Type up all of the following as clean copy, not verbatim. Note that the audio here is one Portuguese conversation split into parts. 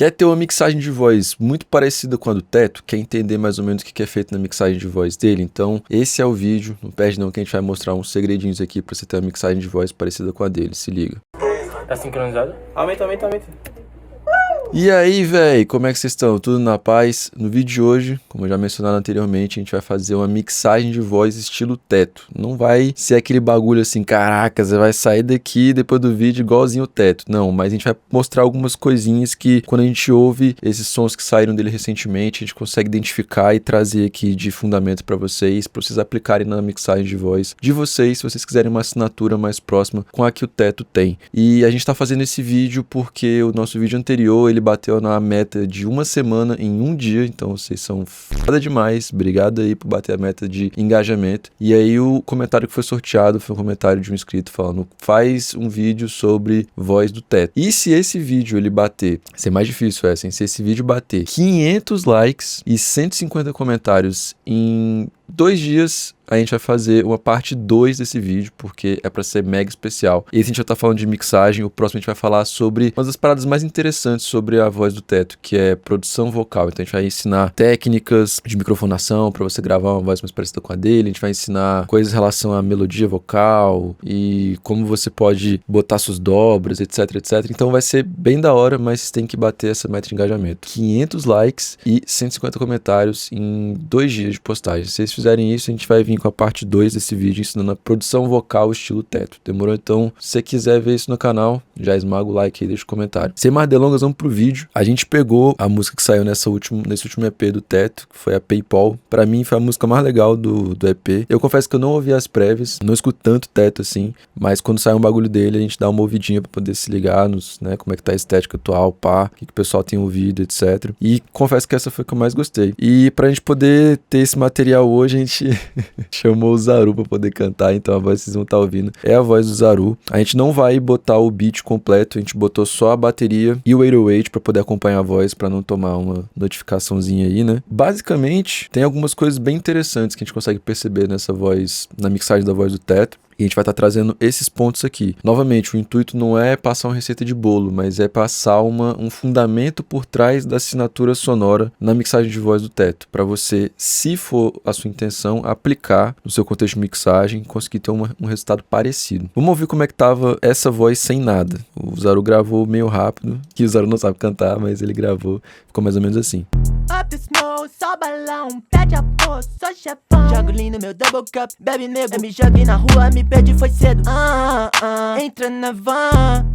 Quer ter uma mixagem de voz muito parecida com a do Teto? Quer entender mais ou menos o que é feito na mixagem de voz dele? Então, esse é o vídeo. Não perde não que a gente vai mostrar uns segredinhos aqui pra você ter uma mixagem de voz parecida com a dele. Se liga. Tá sincronizado? Aumenta. E aí, véi, como é que vocês estão? Tudo na paz? No vídeo de hoje, como eu já mencionado anteriormente, a gente vai fazer uma mixagem de voz estilo Teto. Não vai ser aquele bagulho assim, caraca, você vai sair daqui depois do vídeo igualzinho o Teto. Não, mas a gente vai mostrar algumas coisinhas que quando a gente ouve esses sons que saíram dele recentemente, a gente consegue identificar e trazer aqui de fundamento pra vocês aplicarem na mixagem de voz de vocês, se vocês quiserem uma assinatura mais próxima com a que o Teto tem. E a gente tá fazendo esse vídeo porque o nosso vídeo anterior, ele bateu na meta de uma semana em um dia, então vocês são foda demais, obrigado aí por bater a meta de engajamento. E aí o comentário que foi sorteado foi um comentário de um inscrito falando, faz um vídeo sobre voz do Teto. E se esse vídeo ele bater, ser mais difícil essa, hein? Se esse vídeo bater 500 likes e 150 comentários em 2 dias, a gente vai fazer uma parte 2 desse vídeo, porque é pra ser mega especial. Esse a gente já tá falando de mixagem, o próximo a gente vai falar sobre uma das paradas mais interessantes sobre a voz do Teto, que é produção vocal. Então a gente vai ensinar técnicas de microfonação pra você gravar uma voz mais parecida com a dele, a gente vai ensinar coisas em relação à melodia vocal e como você pode botar suas dobras, etc, etc. Então vai ser bem da hora, mas tem que bater essa meta de engajamento. 500 likes e 150 comentários em 2 dias de postagem. Se vocês fizerem isso, a gente vai vir com a parte 2 desse vídeo ensinando a produção vocal estilo Teto. Demorou? Então, se você quiser ver isso no canal, já esmaga o like aí, deixa o comentário. Sem mais delongas, vamos pro vídeo. A gente pegou a música que saiu nesse último EP do Teto, que foi a PayPal. Pra mim, foi a música mais legal do EP. Eu confesso que eu não ouvi as prévias, não escuto tanto Teto assim, mas quando sai um bagulho dele, a gente dá uma ouvidinha pra poder se ligar nos, né, como é que tá a estética atual, pá, o que o pessoal tem ouvido, etc. E confesso que essa foi a que eu mais gostei. E pra gente poder ter esse material hoje, a gente chamou o Zaru pra poder cantar, então a voz que vocês vão estar ouvindo é a voz do Zaru. A gente não vai botar o beat completo, a gente botou só a bateria e o 808 pra poder acompanhar a voz, pra não tomar uma notificaçãozinha aí, né? Basicamente, tem algumas coisas bem interessantes que a gente consegue perceber nessa voz, na mixagem da voz do Teto. E a gente vai estar trazendo esses pontos aqui. Novamente, o intuito não é passar uma receita de bolo, mas é passar um fundamento por trás da assinatura sonora na mixagem de voz do Teto, para você, se for a sua intenção, aplicar no seu contexto de mixagem e conseguir ter um resultado parecido. Vamos ouvir como é que tava essa voz sem nada. O Zaru gravou meio rápido, que o Zaru não sabe cantar, mas ele gravou, ficou mais ou menos assim. Só balão, pede apoio, sou chefão. Jogo lindo, meu double cup, bebe nego. Eu me joguei na rua, me perdi, foi cedo. Entra na van,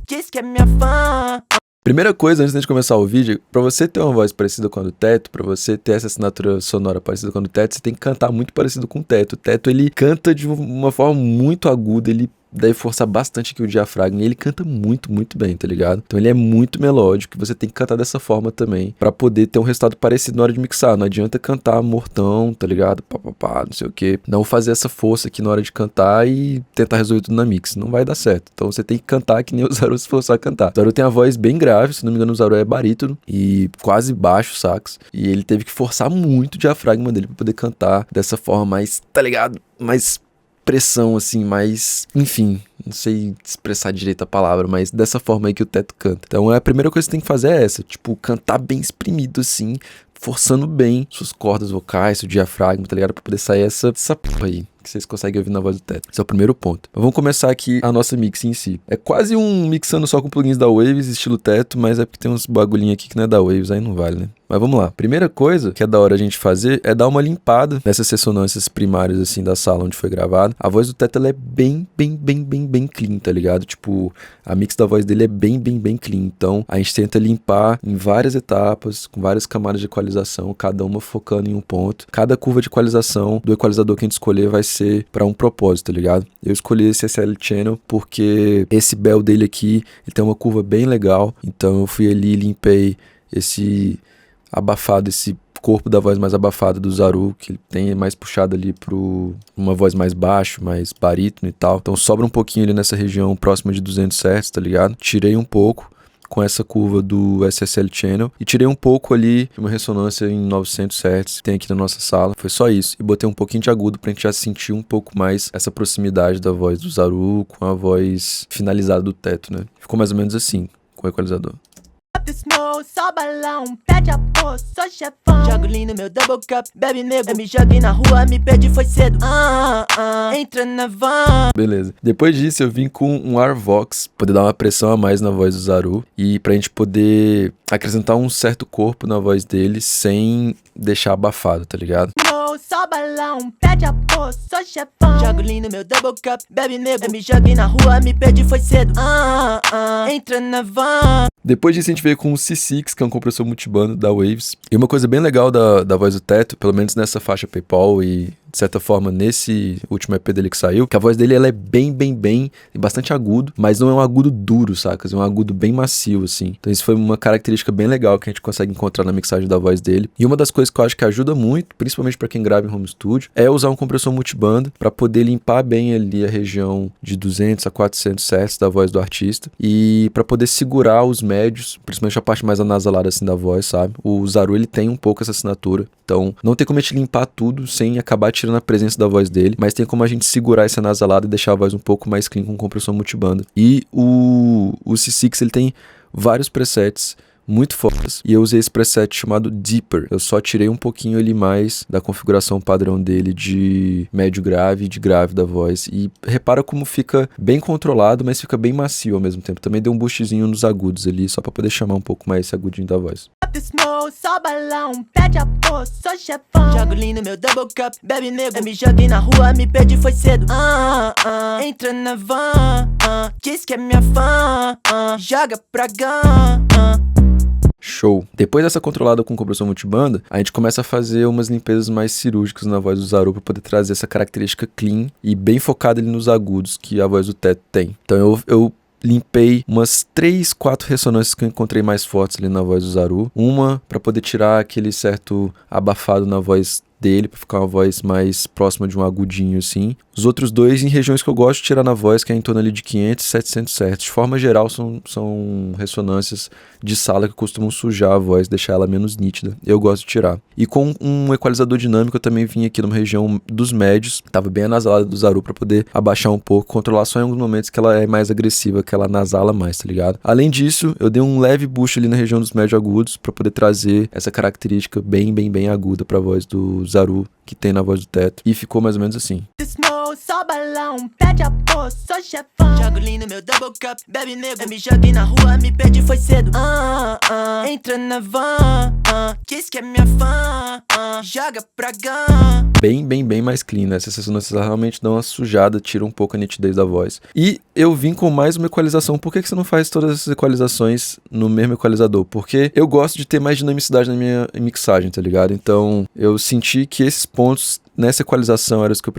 diz que é minha fã. Primeira coisa, antes de começar o vídeo, pra você ter uma voz parecida com a do Teto, pra você ter essa assinatura sonora parecida com a do Teto, você tem que cantar muito parecido com o Teto. O Teto, ele canta de uma forma muito aguda, ele deve forçar bastante aqui o diafragma e ele canta muito, muito bem, tá ligado? Então ele é muito melódico e você tem que cantar dessa forma também pra poder ter um resultado parecido na hora de mixar. Não adianta cantar mortão, tá ligado? Pá, não sei o que. Não fazer essa força aqui na hora de cantar e tentar resolver tudo na mix. Não vai dar certo. Então você tem que cantar que nem o Zaru se forçar a cantar. O Zaru tem a voz bem grave, se não me engano o Zaru é barítono e quase baixo sax. E ele teve que forçar muito o diafragma dele pra poder cantar dessa forma mais, tá ligado? Mais pressão, assim, mais... Enfim, não sei expressar direito a palavra, mas dessa forma aí que o Teto canta. Então a primeira coisa que você tem que fazer é essa, tipo, cantar bem exprimido, assim, forçando bem suas cordas vocais, seu diafragma, tá ligado? Pra poder sair essa porra aí, que vocês conseguem ouvir na voz do Teto. Esse é o primeiro ponto. Mas vamos começar aqui a nossa mix em si. É quase um mixando só com plugins da Waves, estilo Teto, mas é porque tem uns bagulhinhos aqui que não é da Waves, aí não vale, né? Mas vamos lá. Primeira coisa que é da hora a gente fazer é dar uma limpada nessas ressonâncias primárias, assim, da sala onde foi gravado. A voz do Teto, ela é bem clean, tá ligado? Tipo, a mix da voz dele é bem clean. Então, a gente tenta limpar em várias etapas, com várias camadas de equalização, cada uma focando em um ponto. Cada curva de equalização do equalizador que a gente escolher vai ser para um propósito, tá ligado? Eu escolhi esse SL Channel porque esse bell dele aqui, ele tem uma curva bem legal. Então, eu fui ali e limpei esse abafado, esse corpo da voz mais abafada do Zaru, que ele tem mais puxado ali pro uma voz mais baixo, mais barítono e tal. Então sobra um pouquinho ali nessa região próxima de 200 Hz, tá ligado? Tirei um pouco com essa curva do SSL Channel e tirei um pouco ali de uma ressonância em 900 Hz que tem aqui na nossa sala. Foi só isso. E botei um pouquinho de agudo pra gente já sentir um pouco mais essa proximidade da voz do Zaru com a voz finalizada do Teto, né? Ficou mais ou menos assim com o equalizador. Up the smoke, só balão, pede apoio, sou chefão. Jogo lean no meu double cup, bebe nego. Eu me joguei na rua, me perdi, foi cedo. Entra na van. Beleza. Depois disso, eu vim com um Arvox, poder dar uma pressão a mais na voz do Zaru e pra gente poder acrescentar um certo corpo na voz dele sem deixar abafado, tá ligado? Só balão, pede apoio, sou chefão. Jogo lean no meu double cup, bebe nego. Eu me joguei na rua, me perdi, foi cedo. Entra na van. Depois disso a gente veio com o C6, que é um compressor multibando da Waves. E uma coisa bem legal da voz do Teto, pelo menos nessa faixa PayPal e de certa forma nesse último EP dele que saiu, que a voz dele ela é bem, bastante agudo, mas não é um agudo duro, sacas? É um agudo bem macio, assim. Então isso foi uma característica bem legal que a gente consegue encontrar na mixagem da voz dele. E uma das coisas que eu acho que ajuda muito, principalmente pra quem grava em home studio, é usar um compressor multibanda pra poder limpar bem ali a região de 200 a 400 Hz da voz do artista e pra poder segurar os médios, principalmente a parte mais anasalada assim da voz, sabe? O Zaru ele tem um pouco essa assinatura, então não tem como a gente limpar tudo sem acabar tirando a presença da voz dele, mas tem como a gente segurar esse anasalado e deixar a voz um pouco mais clean com compressor multibanda. E o C6 ele tem vários presets muito fodas, e eu usei esse preset chamado Deeper. Eu só tirei um pouquinho ali mais da configuração padrão dele de médio grave e de grave da voz, e repara como fica bem controlado, mas fica bem macio ao mesmo tempo. Também deu um boostzinho nos agudos ali, só pra poder chamar um pouco mais esse agudinho da voz. Só balão, pede apoio, sou chefão. Jogo lean no meu double cup, bebe nego. Eu me joguei na rua, me perdi, foi cedo. Entra na van, diz que é minha fã, joga pra gun. Show. Depois dessa controlada com compressor multibanda, a gente começa a fazer umas limpezas mais cirúrgicas na voz do Zaru para poder trazer essa característica clean e bem focada ali nos agudos que a voz do Teto tem. Então eu limpei umas 3, 4 ressonâncias que eu encontrei mais fortes ali na voz do Zaru. Uma para poder tirar aquele certo abafado na voz dele, para ficar uma voz mais próxima de um agudinho assim. Os outros dois em regiões que eu gosto de tirar na voz, que é em torno ali de 500 e 700 Hz. De forma geral, são ressonâncias de sala que costumam sujar a voz, deixar ela menos nítida. Eu gosto de tirar. E com um equalizador dinâmico, eu também vim aqui numa região dos médios, tava bem anasalada do Zaru para poder abaixar um pouco, controlar só em alguns momentos que ela é mais agressiva, que ela anasala mais, tá ligado? Além disso, eu dei um leve boost ali na região dos médio agudos para poder trazer essa característica bem aguda pra voz do Zaru, que tem na voz do Teto, e ficou mais ou menos assim. Só balão, pede apoio, sou chefão. Jogo lean no meu double cup, bebe nego. Eu me joguei na rua, me perdi, foi cedo. Entra na van, diz que é minha fã, joga pra gun. Bem mais clean, né? Essas ressonâncias realmente dão uma sujada, tira um pouco a nitidez da voz. E eu vim com mais uma equalização. Por que você não faz todas essas equalizações no mesmo equalizador? Porque eu gosto de ter mais dinamicidade na minha mixagem, tá ligado? Então eu senti que esses pontos nessa equalização era o que eu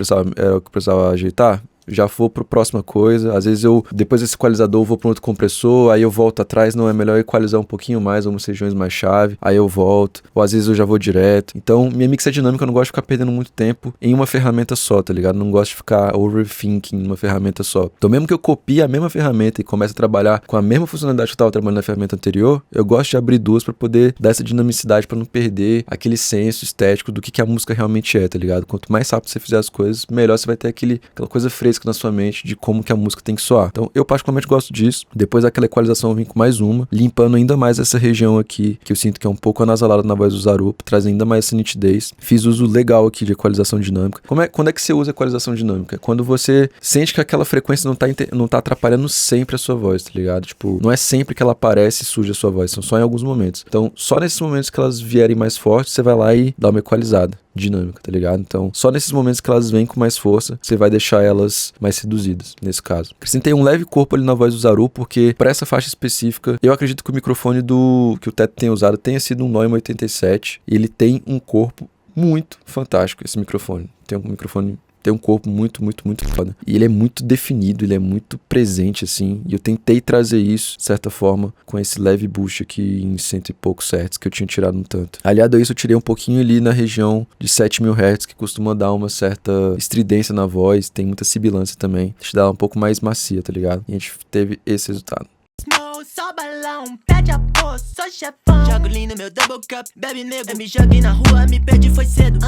precisava ajeitar. Já vou para a próxima coisa. Às vezes depois desse equalizador, eu vou para outro compressor, aí eu volto atrás. Não, é melhor equalizar um pouquinho mais, algumas regiões mais chave, aí eu volto. Ou às vezes eu já vou direto. Então, minha mix é dinâmica, eu não gosto de ficar perdendo muito tempo em uma ferramenta só, tá ligado? Não gosto de ficar overthinking numa ferramenta só. Então, mesmo que eu copie a mesma ferramenta e comece a trabalhar com a mesma funcionalidade que eu estava trabalhando na ferramenta anterior, eu gosto de abrir duas para poder dar essa dinamicidade, para não perder aquele senso estético do que a música realmente é, tá ligado? Quanto mais rápido você fizer as coisas, melhor você vai ter aquela coisa fresca na sua mente de como que a música tem que soar. Então eu particularmente gosto disso. Depois daquela equalização eu vim com mais uma, limpando ainda mais essa região aqui, que eu sinto que é um pouco anasalada na voz do Zaru, trazendo ainda mais essa nitidez. Fiz uso legal aqui de equalização dinâmica. Quando é que você usa equalização dinâmica? Quando você sente que aquela frequência não tá atrapalhando sempre a sua voz, tá ligado? Tipo, não é sempre que ela aparece e suja a sua voz, são só em alguns momentos. Então, só nesses momentos que elas vierem mais fortes, você vai lá e dá uma equalizada dinâmica, tá ligado? Então, só nesses momentos que elas vêm com mais força, você vai deixar elas mais reduzidas, nesse caso. Acrescentei um leve corpo ali na voz do Zaru, porque para essa faixa específica, eu acredito que o microfone que o Teto tem usado tenha sido um Neumann 87, e ele tem um corpo muito fantástico, esse microfone. Tem um corpo muito foda. E ele é muito definido, ele é muito presente, assim. E eu tentei trazer isso, de certa forma, com esse leve boost aqui em 100 e poucos Hz, que eu tinha tirado um tanto. Aliado a isso, eu tirei um pouquinho ali na região de 7.000 Hz, que costuma dar uma certa estridência na voz, tem muita sibilância também. Deixa eu dar um pouco mais macia, tá ligado? E a gente teve esse resultado. Só balão, pede apoio, sou chefão. Jogo lean no meu double cup, bebe nego. Eu me joguei na rua, me perdi, foi cedo.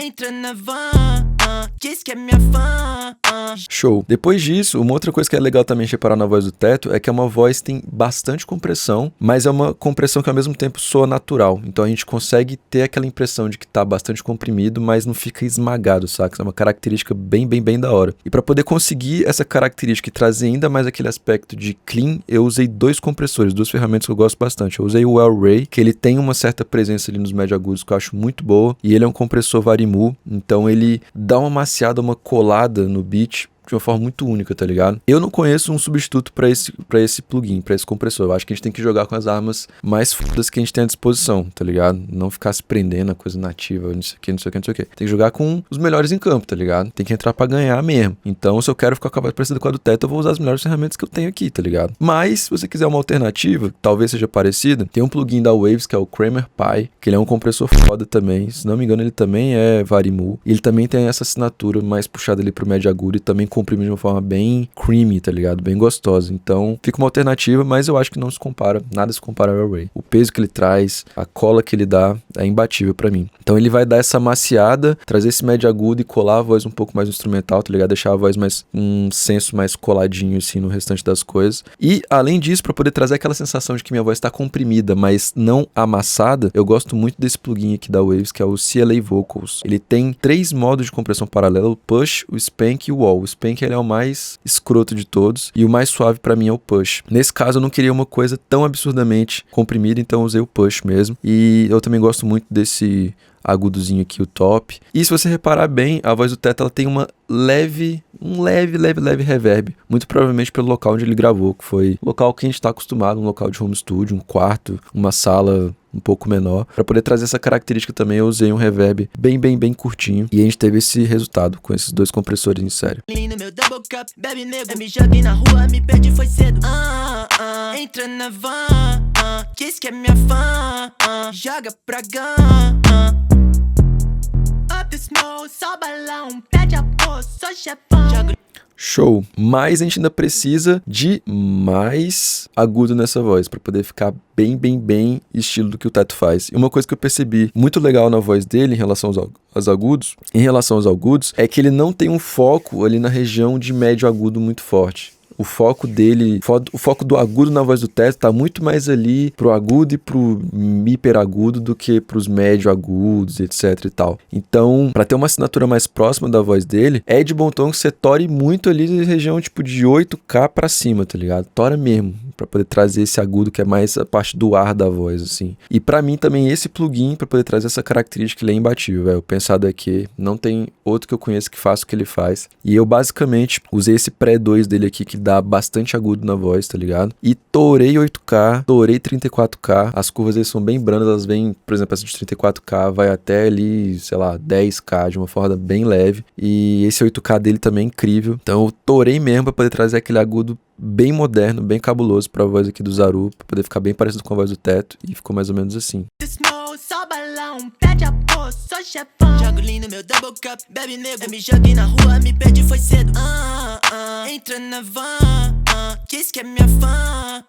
Entra na van, Diz que é minha fã. Show. Depois disso, uma outra coisa que é legal também reparar na voz do Teto é que é uma voz que tem bastante compressão, mas é uma compressão que ao mesmo tempo soa natural. Então a gente consegue ter aquela impressão de que tá bastante comprimido, mas não fica esmagado, saca? É uma característica bem da hora. E para poder conseguir essa característica e trazer ainda mais aquele aspecto de clean, eu usei dois compressores, duas ferramentas que eu gosto bastante. Eu usei o L-Ray, que ele tem uma certa presença ali nos médio agudos que eu acho muito boa, e ele é um compressor Varimu, então ele dá uma maciada, uma colada no beat de uma forma muito única, tá ligado? Eu não conheço um substituto pra esse plugin, pra esse compressor. Eu acho que a gente tem que jogar com as armas mais fodas que a gente tem à disposição, tá ligado? Não ficar se prendendo a coisa nativa, não sei o que. Tem que jogar com os melhores em campo, tá ligado? Tem que entrar pra ganhar mesmo. Então, se eu quero ficar com a voz parecida com a do Teto, eu vou usar as melhores ferramentas que eu tenho aqui, tá ligado? Mas, se você quiser uma alternativa, talvez seja parecida, tem um plugin da Waves, que é o Kramer Pi, que ele é um compressor foda também. Se não me engano, ele também é Varimu. E ele também tem essa assinatura mais puxada ali pro médio agudo e também comprime de uma forma bem creamy, tá ligado? Bem gostosa. Então, fica uma alternativa, mas eu acho que não se compara, nada se compara ao Array. O peso que ele traz, a cola que ele dá, é imbatível pra mim. Então, ele vai dar essa maciada, trazer esse médio agudo e colar a voz um pouco mais instrumental, tá ligado? Deixar a voz mais, um senso mais coladinho, assim, no restante das coisas. E, além disso, pra poder trazer aquela sensação de que minha voz tá comprimida, mas não amassada, eu gosto muito desse plugin aqui da Waves, que é o CLA Vocals. Ele tem 3 modos de compressão paralela, o Push, o Spank e o Wall. O Spank, ele é o mais escroto de todos e o mais suave pra mim é o Push. Nesse caso eu não queria uma coisa tão absurdamente comprimida, então eu usei o Push mesmo. E eu também gosto muito desse agudozinho aqui, o top. E se você reparar bem, a voz do Teto ela tem um leve reverb, muito provavelmente pelo local onde ele gravou, que foi o local que a gente tá acostumado, um local de home studio, um quarto, uma sala um pouco menor. Para poder trazer essa característica também, eu usei um reverb bem curtinho e a gente teve esse resultado com esses dois compressores em série. Meu double cup, bebe nego, me joguei na rua, me perdi foi cedo. Entra na van, diz que é minha fã, joga pra gun. Up the smoke, só balão, pede apoio, sou chefão. Show, mas a gente ainda precisa de mais agudo nessa voz para poder ficar bem estilo do que o Teto faz. E uma coisa que eu percebi muito legal na voz dele em relação aos agudos, é que ele não tem um foco ali na região de médio agudo muito forte. O foco dele, o foco do agudo na voz do Teto tá muito mais ali pro agudo e pro hiperagudo do que pros médio agudos, etc e tal. Então, pra ter uma assinatura mais próxima da voz dele, é de bom tom que você tore muito ali na região tipo de 8K pra cima, tá ligado? Tora mesmo, pra poder trazer esse agudo que é mais a parte do ar da voz, assim. E pra mim também esse plugin, pra poder trazer essa característica, ele é imbatível, velho. O pensado é que não tem outro que eu conheça que faça o que ele faz. E eu basicamente usei esse pré-2 dele aqui que dá bastante agudo na voz, tá ligado? E torei 8K, torei 34K. As curvas eles são bem brandas, elas vêm, por exemplo, essa de 34K vai até ali, sei lá, 10K de uma forma bem leve. E esse 8K dele também é incrível. Então eu torei mesmo pra poder trazer aquele agudo bem moderno, bem cabuloso pra voz aqui do Zaru, pra poder ficar bem parecido com a voz do Teto. E ficou mais ou menos assim. Só balão, pede apoio, sou chefão. Jogo lindo, meu double cup, bebe nego. Eu me joguei na rua, me perdi foi cedo. Entra na van, diz que é minha fã.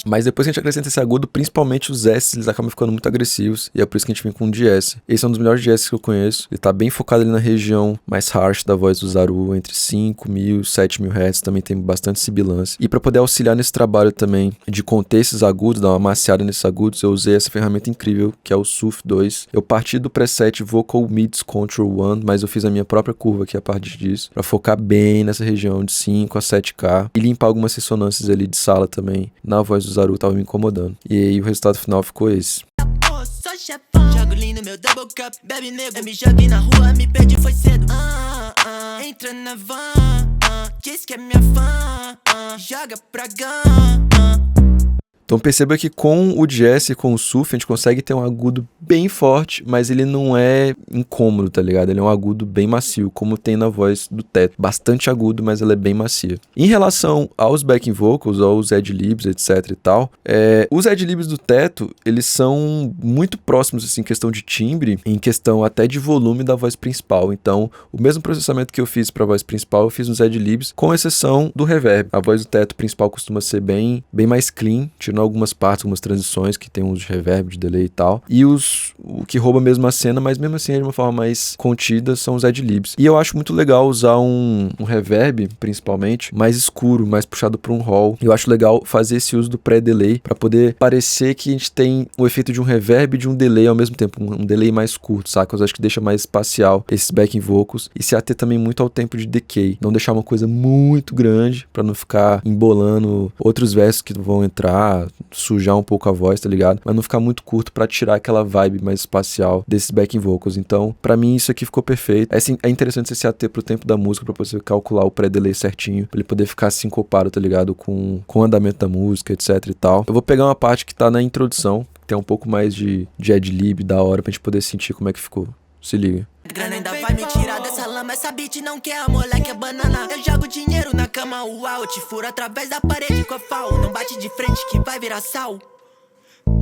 Mas depois que a gente acrescenta esse agudo, principalmente os S, eles acabam ficando muito agressivos. E é por isso que a gente vem com um DS. Esse é um dos melhores DS que eu conheço. Ele tá bem focado ali na região mais harsh da voz do Zaru, entre 5.000 e 7.000 Hz. Também tem bastante sibilância. E para poder auxiliar nesse trabalho também de conter esses agudos, dar uma maciada nesses agudos, eu usei essa ferramenta incrível, que é o SUF 2. Eu parti do preset Vocal Mids Control 1, mas eu fiz a minha própria curva aqui a partir disso, para focar bem nessa região de 5 a 7K e limpar algumas ressonâncias ali de sala também. Na voz do Zaru tava me incomodando. E aí o resultado final ficou esse. Jogo lindo, meu double cup, bebe nego. Eu me joguei na rua, me perdi foi cedo. Entra na van, diz que é minha fã, joga pra gun. Então perceba que com o jazz e com o SUF a gente consegue ter um agudo bem forte, mas ele não é incômodo, tá ligado? Ele é um agudo bem macio, como tem na voz do Teto. Bastante agudo, mas ela é bem macia. Em relação aos backing vocals, aos ad-libs, etc e tal, os ad-libs do Teto, eles são muito próximos, assim, em questão de timbre, em questão até de volume da voz principal. Então, o mesmo processamento que eu fiz pra voz principal, eu fiz nos ad-libs, com exceção do reverb. A voz do Teto principal costuma ser bem mais clean, tirando algumas partes, algumas transições que tem uns de reverb, de delay e tal. E os o que rouba mesmo a cena, mas mesmo assim de uma forma mais contida são os ad-libs. E eu acho muito legal usar um reverb, principalmente, mais escuro, mais puxado para um hall. Eu acho legal fazer esse uso do pré-delay para poder parecer que a gente tem o efeito de um reverb e de um delay ao mesmo tempo, um delay mais curto, saca? Eu acho que deixa mais espacial esses backing vocals e se ater também muito ao tempo de decay, não deixar uma coisa muito grande para não ficar embolando outros versos que vão entrar, sujar um pouco a voz, tá ligado? Mas não ficar muito curto para tirar aquela vibe mais espacial desses backing vocals. Então, para mim isso aqui ficou perfeito. É interessante você se ater pro tempo da música para você calcular o pré-delay certinho, pra ele poder ficar sincopado, tá ligado? Com o andamento da música, etc e tal. Eu vou pegar uma parte que tá na introdução, que tem um pouco mais de ad-lib da hora pra gente poder sentir como é que ficou. Se liga. Grana ainda vai me tirar dessa lama. Essa beat não quer, moleque, é banana. Eu jogo dinheiro na cama, uau. Eu te furo através da parede com a FAO. Não bate de frente que vai virar sal.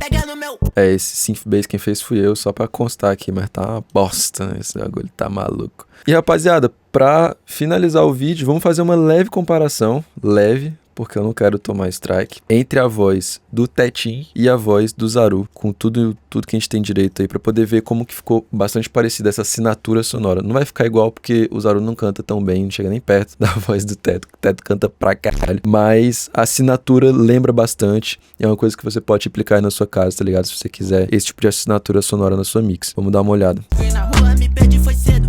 Pega no meu... Esse synth bass quem fez fui eu, só pra constar aqui, mas tá uma bosta, né? Esse bagulho tá maluco. E rapaziada, pra finalizar o vídeo, vamos fazer uma leve comparação, porque eu não quero tomar strike, entre a voz do Tetinho e a voz do Zaru, com tudo que a gente tem direito aí, pra poder ver como que ficou bastante parecida essa assinatura sonora. Não vai ficar igual porque o Zaru não canta tão bem, não chega nem perto da voz do Teto, o Teto canta pra caralho, mas a assinatura lembra bastante, e é uma coisa que você pode aplicar aí na sua casa, tá ligado? Se você quiser esse tipo de assinatura sonora na sua mix. Vamos dar uma olhada. Fui na rua, me perdi, foi cedo.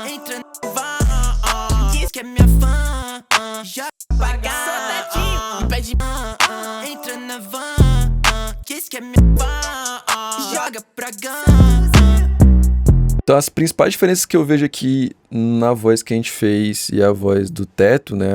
Entra no van, diz que é minha fã, já pagar. Me pede, entra na van, diz que é minha fã, joga pra gun. Então as principais diferenças que eu vejo aqui na voz que a gente fez e a voz do Teto, né,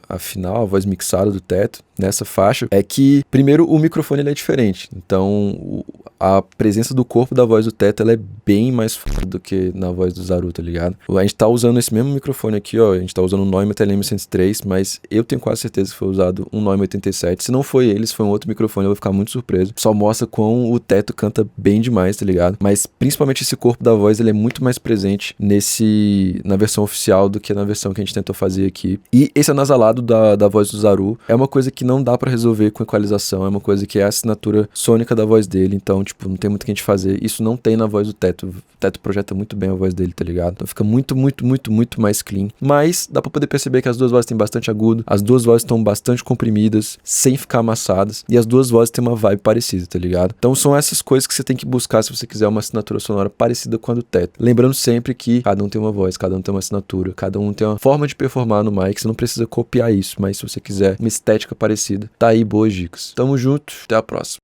a final, a voz mixada do Teto, nessa faixa, é que, primeiro, o microfone ele é diferente. Então, a presença do corpo da voz do Teto, ela é bem mais forte do que na voz do Zaru, tá ligado? A gente tá usando esse mesmo microfone aqui, ó, a gente tá usando um Neumann TLM-103, mas eu tenho quase certeza que foi usado um Neumann 87. Se não foi ele, se foi um outro microfone, eu vou ficar muito surpreso. Só mostra quão o Teto canta bem demais, tá ligado? Mas, principalmente, esse corpo da voz, ele é muito mais presente na versão oficial do que na versão que a gente tentou fazer aqui. E esse anasalado da voz do Zaru é uma coisa que não dá pra resolver com equalização, é uma coisa que é a assinatura sônica da voz dele, então, tipo, não tem muito o que a gente fazer. Isso não tem na voz do Teto. O Teto projeta muito bem a voz dele, tá ligado? Então fica muito, muito, muito, muito mais clean. Mas dá pra poder perceber que as duas vozes têm bastante agudo, as duas vozes estão bastante comprimidas, sem ficar amassadas, e as duas vozes têm uma vibe parecida, tá ligado? Então são essas coisas que você tem que buscar se você quiser uma assinatura sonora parecida com a do Teto. Lembrando sempre que cada um tem uma voz, cada um tem uma assinatura, cada um tem uma forma de performar no mic, você não precisa copiar isso, mas se você quiser uma estética parecida, tá aí boas dicas. Tamo junto, até a próxima.